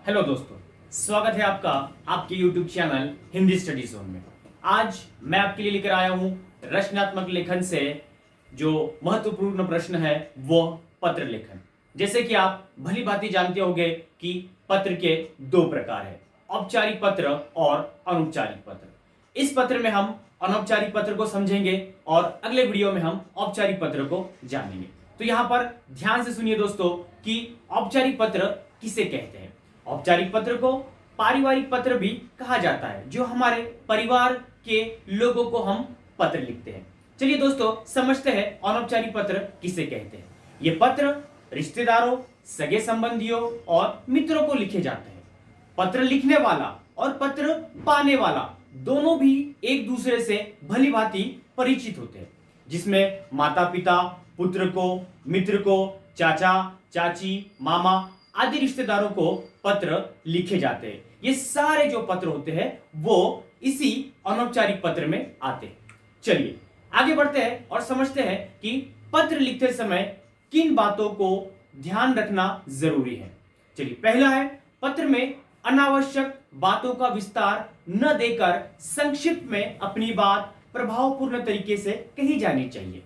Hello दोस्तों, स्वागत है आपका आपके YouTube channel Hindi study zone में। आज मैं आपके लिए लेकर आया हूं रचनात्मक लेखन से जो महत्वपूर्ण प्रश्न है वो पत्र लेखन। जैसे कि आप भली भांति जानते होंगे कि पत्र के दो प्रकार है, औपचारिक पत्र और अनौपचारिक पत्र। इस पत्र में हम अनौपचारिक पत्र को समझेंगे और अगले वीडियो में हम औपचारिक पत्र को जानेंगे। तो यहाँ पर ध्यान से सुनिए दोस्तों कि औपचारिक पत्र किसे कहते हैं। औपचारिक पत्र को पारिवारिक पत्र भी कहा जाता है, जो हमारे परिवार के लोगों को हम पत्र लिखते हैं। चलिए दोस्तों समझते हैं अनौपचारिक पत्र किसे कहते हैं। ये पत्र रिश्तेदारों, सगे संबंधियों और मित्रों को लिखे जाते हैं। पत्र लिखने वाला और पत्र पाने वाला दोनों भी एक दूसरे से भली भांति परिचित होते हैं, जिसमें माता पिता पुत्र को, मित्र को, चाचा चाची, मामा आदि रिश्तेदारों को पत्र लिखे जाते हैं। ये सारे जो पत्र होते हैं वो इसी अनौपचारिक पत्र में आते हैं। चलिए आगे बढ़ते हैं और समझते हैं कि पत्र लिखते समय किन बातों को ध्यान रखना जरूरी है। चलिए, पहला है पत्र में अनावश्यक बातों का विस्तार न देकर संक्षिप्त में अपनी बात प्रभावपूर्ण तरीके से कही जानी चाहिए।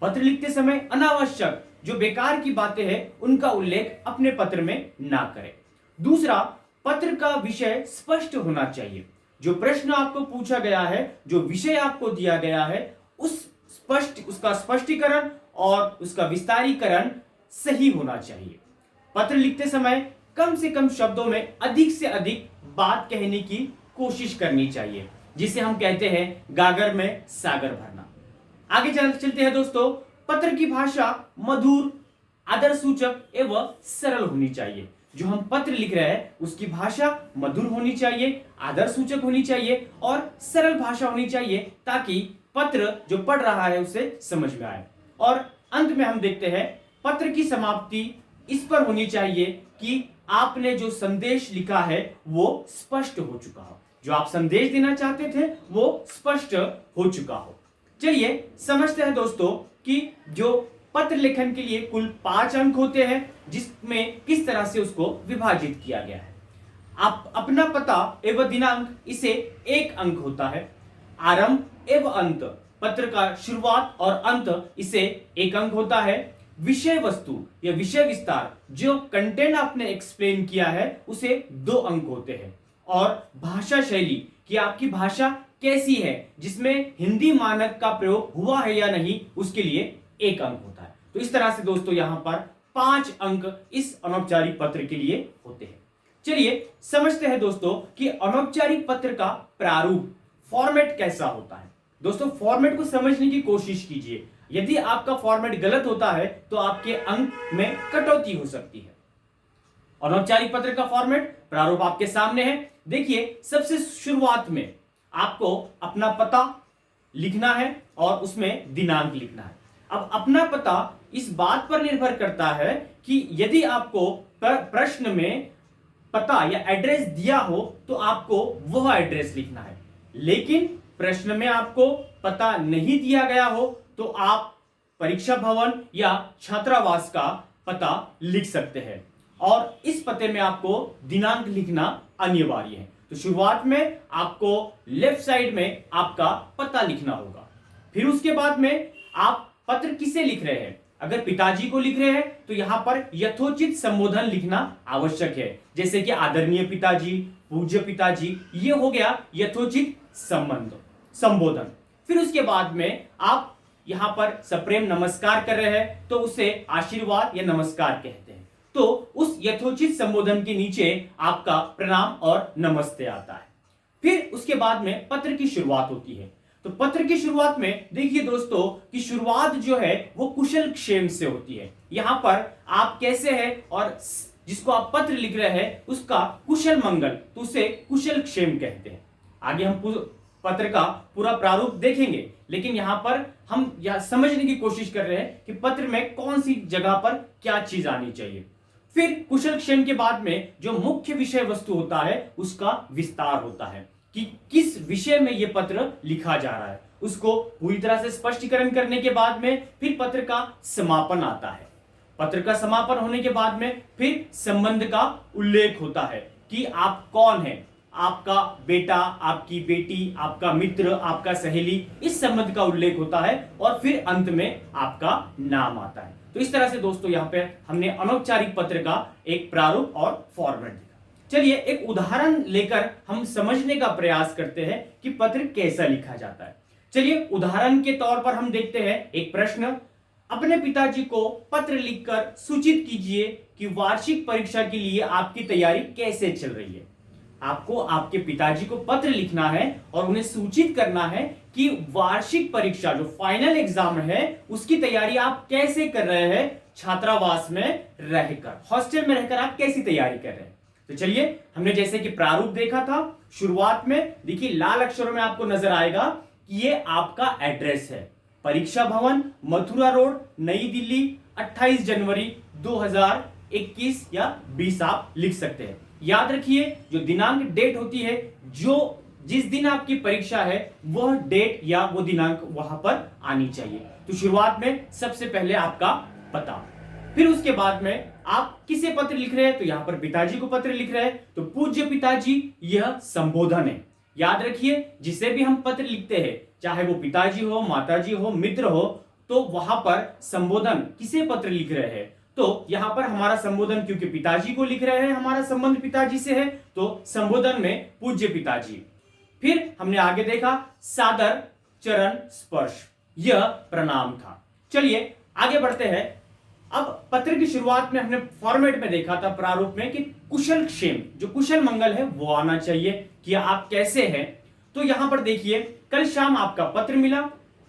पत्र लिखते समय अनावश्यक जो बेकार की बातें हैं उनका उल्लेख अपने पत्र में ना करें। दूसरा, पत्र का विषय स्पष्ट होना चाहिए। जो प्रश्न आपको पूछा गया है, जो विषय आपको दिया गया है, उसका स्पष्टीकरण और उसका विस्तारीकरण सही होना चाहिए। पत्र लिखते समय कम से कम शब्दों में अधिक से अधिक बात कहने की कोशिश करनी चाहिए, जिसे हम कहते हैं गागर में सागर भरना। आगे चलते हैं दोस्तों। पत्र की भाषा मधुर, आदर सूचक एवं सरल होनी चाहिए। जो हम पत्र लिख रहे हैं उसकी भाषा मधुर होनी चाहिए, आदर सूचक होनी चाहिए और सरल भाषा होनी चाहिए, ताकि पत्र जो पढ़ रहा है उसे समझ में आए। और अंत में हम देखते हैं पत्र की समाप्ति इस पर होनी चाहिए कि आपने जो संदेश लिखा है वो स्पष्ट हो चुका हो, जो आप संदेश देना चाहते थे वो स्पष्ट हो चुका हो। चलिए समझते हैं दोस्तों कि जो पत्र लेखन के लिए कुल 5 अंक होते हैं, जिसमें किस तरह से उसको विभाजित किया गया है। आप अपना पता एवं दिनांक, इसे 1 अंक होता है। आरंभ एवं अंत, पत्र का शुरुआत और अंत, इसे 1 अंक होता है। विषय वस्तु या विषय विस्तार, जो कंटेंट आपने एक्सप्लेन किया है, उसे 2 अंक होते हैं। और भाषा शैली कि आपकी भाषा कैसी है, जिसमें हिंदी मानक का प्रयोग हुआ है या नहीं, उसके लिए 1 अंक होता है। तो इस तरह से दोस्तों यहां पर 5 अंक इस अनौपचारिक पत्र के लिए होते हैं। चलिए समझते हैं दोस्तों कि अनौपचारिक पत्र का प्रारूप, फॉर्मेट कैसा होता है। दोस्तों फॉर्मेट को समझने की कोशिश कीजिए। यदि आपका फॉर्मेट गलत होता है तो आपके अंक में कटौती हो सकती है। अनौपचारिक पत्र का फॉर्मेट, प्रारूप आपके सामने है। देखिए, सबसे शुरुआत में आपको अपना पता लिखना है और उसमें दिनांक लिखना है। अब अपना पता इस बात पर निर्भर करता है कि यदि आपको प्रश्न में पता या एड्रेस दिया हो तो आपको वह एड्रेस लिखना है, लेकिन प्रश्न में आपको पता नहीं दिया गया हो तो आप परीक्षा भवन या छात्रावास का पता लिख सकते हैं और इस पते में आपको दिनांक लिखना अनिवार्य है। तो शुरुआत में आपको लेफ्ट साइड में आपका पता लिखना होगा। फिर उसके बाद में आप पत्र किसे लिख रहे हैं। अगर पिताजी को लिख रहे हैं तो यहां पर यथोचित संबोधन लिखना आवश्यक है, जैसे कि आदरणीय पिताजी, पूज्य पिताजी, ये हो गया यथोचित संबोधन। फिर उसके बाद में आप यहां पर सप्रेम नमस्कार कर रहे हैं तो उसे आशीर्वाद या नमस्कार कहते हैं। तो उस यथोचित संबोधन के नीचे आपका प्रणाम और नमस्ते आता है। फिर उसके बाद में पत्र की शुरुआत होती है। तो पत्र की शुरुआत में देखिए दोस्तों कि शुरुआत जो है वो कुशल क्षेम से होती है। यहां पर आप कैसे हैं और जिसको आप पत्र लिख रहे हैं उसका कुशल मंगल, तो उसे कुशल क्षेम कहते हैं। आगे हम पत्र का पूरा प्रारूप देखेंगे, लेकिन यहां पर हम यह समझने की कोशिश कर रहे हैं कि पत्र में कौन सी जगह पर क्या चीज आनी चाहिए। फिर कुशल क्षेम के बाद में जो मुख्य विषय वस्तु होता है उसका विस्तार होता है कि किस विषय में यह पत्र लिखा जा रहा है। उसको पूरी तरह से स्पष्टीकरण करने के बाद में फिर पत्र का समापन आता है। पत्र का समापन होने के बाद में फिर संबंध का उल्लेख होता है कि आप कौन है, आपका बेटा, आपकी बेटी, आपका मित्र, आपका सहेली, इस संबंध का उल्लेख होता है और फिर अंत में आपका नाम आता है। तो इस तरह से दोस्तों यहाँ पे हमने अनौपचारिक पत्र का एक प्रारूप और फॉर्मेट देखा। चलिए एक उदाहरण लेकर हम समझने का प्रयास करते हैं कि पत्र कैसा लिखा जाता है। चलिए उदाहरण के तौर पर हम देखते हैं एक प्रश्न, अपने पिताजी को पत्र लिखकर सूचित कीजिए कि वार्षिक परीक्षा के लिए आपकी तैयारी कैसे चल रही है। आपको आपके पिताजी को पत्र लिखना है और उन्हें सूचित करना है कि वार्षिक परीक्षा जो फाइनल एग्जाम है उसकी तैयारी आप कैसे कर रहे हैं, छात्रावास में रहकर, हॉस्टल में रहकर आप कैसी तैयारी कर रहे हैं। तो चलिए हमने जैसे कि प्रारूप देखा था, शुरुआत में देखिए लाल अक्षरों में आपको नजर आएगा कि ये आपका एड्रेस है, परीक्षा भवन, मथुरा रोड, नई दिल्ली, 28 जनवरी 2021 या 20 आप लिख सकते हैं। याद रखिए जो दिनांक डेट होती है, जो जिस दिन आपकी परीक्षा है वह डेट या वो दिनांक वहां पर आनी चाहिए। तो शुरुआत में सबसे पहले आपका पता, फिर उसके बाद में आप किसे पत्र लिख रहे हैं, तो यहां पर पिताजी को पत्र लिख रहे हैं, तो पूज्य पिताजी यह संबोधन है। याद रखिए जिसे भी हम पत्र लिखते हैं, चाहे वो पिताजी हो, माताजी हो, मित्र हो, तो वहां पर संबोधन किसे पत्र लिख रहे हैं, तो यहां पर हमारा संबोधन क्योंकि पिताजी को लिख रहे हैं, हमारा संबंध पिताजी से है, तो संबोधन में पूज्य पिताजी। फिर हमने आगे देखा सादर चरण स्पर्श, यह प्रणाम था। चलिए आगे बढ़ते हैं। अब पत्र की शुरुआत में हमने फॉर्मेट में देखा था प्रारूप में कि कुशल क्षेम, जो कुशल मंगल है वो आना चाहिए कि आप कैसे हैं। तो यहां पर देखिए कल शाम आपका पत्र मिला,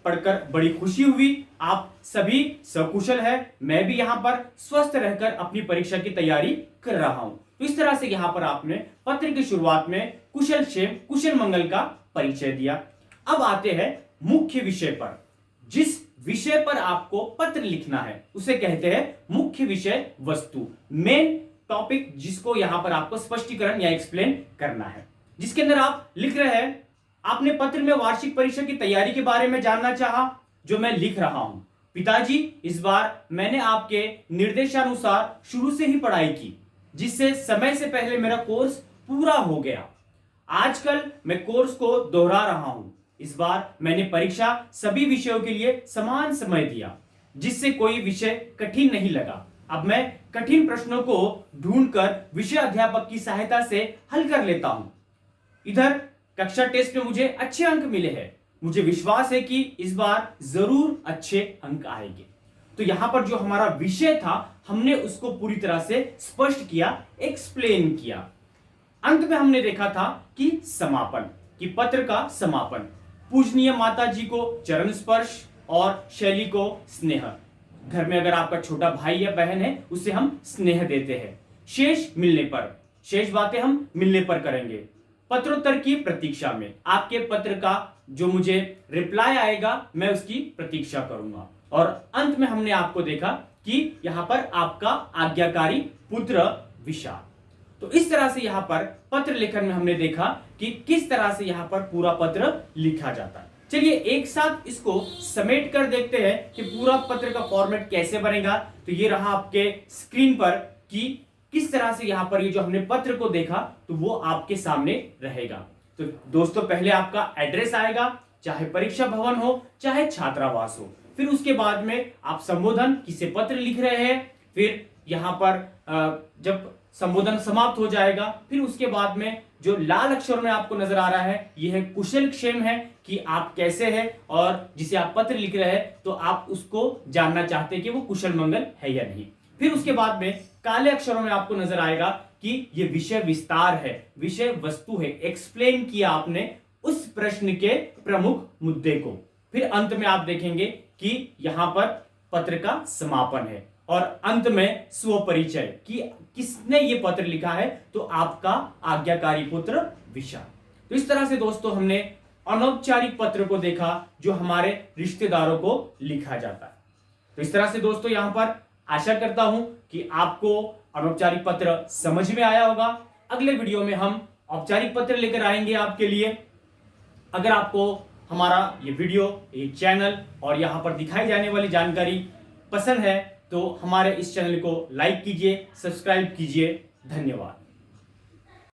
पढ़कर बड़ी खुशी हुई, आप सभी सकुशल है, मैं भी यहां पर स्वस्थ रहकर अपनी परीक्षा की तैयारी कर रहा हूं। तो इस तरह से यहां पर आपने पत्र की शुरुआत में कुशल क्षेम, कुशल मंगल का परिचय दिया। अब आते हैं मुख्य विषय पर। जिस विषय पर आपको पत्र लिखना है उसे कहते हैं मुख्य विषय वस्तु, मेन टॉपिक, जिसको यहां पर आपको स्पष्टीकरण या एक्सप्लेन करना है, जिसके अंदर आप लिख रहे हैं। आपने पत्र में वार्षिक परीक्षा की तैयारी के बारे में जानना चाहा, जो मैं लिख रहा हूं। पिताजी, इस बार मैंने आपके निर्देशानुसार शुरू से ही पढ़ाई की, जिससे समय से पहले मेरा कोर्स पूरा हो गया। आजकल मैं कोर्स को दोहरा रहा हूं। इस बार मैंने परीक्षा सभी विषयों के लिए समान समय दिया, जिससे कोई विषय कठिन नहीं लगा। अब मैं कठिन प्रश्नों को ढूंढकर विषय अध्यापक की सहायता से हल कर लेता हूं। इधर कक्षा टेस्ट में मुझे अच्छे अंक मिले हैं। मुझे विश्वास है कि इस बार जरूर अच्छे अंक आएंगे। तो यहां पर जो हमारा विषय था हमने उसको पूरी तरह से स्पष्ट किया, एक्सप्लेन किया। अंत में हमने देखा था कि समापन, कि पत्र का समापन, पूजनीय माता जी को चरण स्पर्श और शैली को स्नेह। घर में अगर आपका छोटा भाई या बहन है उसे हम स्नेह देते हैं। शेष मिलने पर, शेष बातें हम मिलने पर करेंगे। पत्रोत्तर की प्रतीक्षा में, आपके पत्र का जो मुझे रिप्लाई आएगा मैं उसकी प्रतीक्षा करूंगा। और अंत में हमने आपको देखा कि यहां पर आपका आज्ञाकारी पुत्र विशाल। तो इस तरह से यहां पर पत्र लेखन में हमने देखा कि किस तरह से यहां पर पूरा पत्र लिखा जाता है। चलिए एक साथ इसको समेट कर देखते हैं कि पूरा पत्र का फॉर्मेट कैसे बनेगा। तो ये रहा आपके स्क्रीन पर कि किस तरह से यहां पर ये जो हमने पत्र को देखा तो वो आपके सामने रहेगा। तो दोस्तों पहले आपका एड्रेस आएगा, चाहे परीक्षा भवन हो चाहे छात्रावास हो। फिर उसके बाद में आप संबोधन, किसे पत्र लिख रहे हैं। फिर यहां पर जब संबोधन समाप्त हो जाएगा, फिर उसके बाद में जो लाल अक्षर में आपको नजर आ रहा है यह है कुशल क्षेम है कि आप कैसे हैं, और जिसे आप पत्र लिख रहे हैं तो आप उसको जानना चाहते हैं कि वो कुशल मंगल है या नहीं। फिर उसके बाद में काले अक्षरों में आपको नजर आएगा कि ये विषय विस्तार है, विषय वस्तु है, एक्सप्लेन किया आपने उस प्रश्न के प्रमुख मुद्दे को। फिर अंत में आप देखेंगे कि यहां पर पत्र का समापन है और अंत में स्व परिचय कि किसने ये पत्र लिखा है, तो आपका आज्ञाकारी पुत्र विशाल। तो इस तरह से दोस्तों हमने अनौपचारिक पत्र को देखा जो हमारे रिश्तेदारों को लिखा जाता है। तो इस तरह से दोस्तों यहां पर आशा करता हूं कि आपको अनौपचारिक पत्र समझ में आया होगा। अगले वीडियो में हम औपचारिक पत्र लेकर आएंगे आपके लिए। अगर आपको हमारा ये वीडियो, ये चैनल और यहाँ पर दिखाई जाने वाली जानकारी पसंद है तो हमारे इस चैनल को लाइक कीजिए, सब्सक्राइब कीजिए। धन्यवाद।